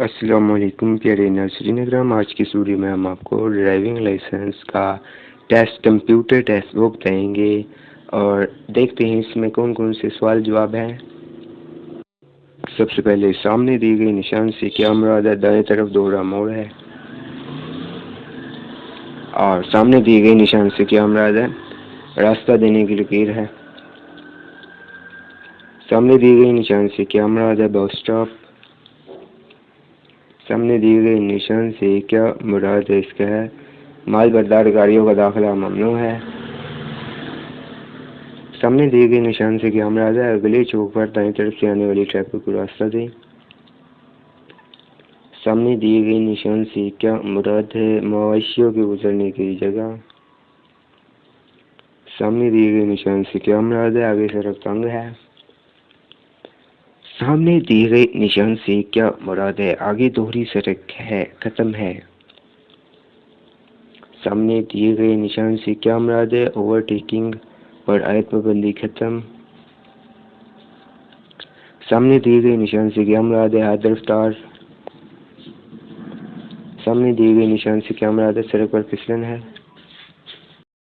السلام علیکم پیارے ناظرین اکرام، آج کی ویڈیو میں ہم آپ کو ڈرائیونگ لائسنس کا ٹیسٹ کمپیوٹر ٹیسٹ وہ بتائیں گے اور دیکھتے ہیں اس میں کون کون سے سوال جواب ہیں۔ سب سے پہلے سامنے دی گئی نشان سے کیا مراد ہے؟ دائیں طرف دوہرا موڑ ہے۔ اور سامنے دی گئی نشان سے کیا مراد ہے؟ راستہ دینے کی لکیر ہے۔ سامنے دی گئی نشان سے کیا مراد ہے؟ Bus stop. سامنے دی گئی نشان سے کیا مراد ہے؟ اس کا ہے مال بردار گاڑیوں کا داخلہ ممنوع ہے۔ سامنے دی گئی نشان سے کیا مراد ہے؟ اگلے چوک پر دائیں طرف سے آنے والی ٹریفک کو راستہ دیں۔ سامنے دی گئی نشان سے کیا مراد ہے؟ مواشیوں کے گزرنے کی جگہ۔ سامنے دی گئی نشان سے کیا مراد ہے؟ آگے سڑک تنگ ہے۔ سامنے دی گئی نشان سے کیا مراد ہے؟ آگے دوہری سڑک ہے، ختم ہے۔ سامنے دیے گئے نشان سے کیا مراد ہے؟ اوورٹیکنگ پر عائد پابندی ختم۔ سامنے دیے گئے نشان سے کیا مراد ہے؟ حد رفتار۔ سامنے دیے گئے نشان سے کیا مراد ہے؟ سڑک پر پھسلن ہے۔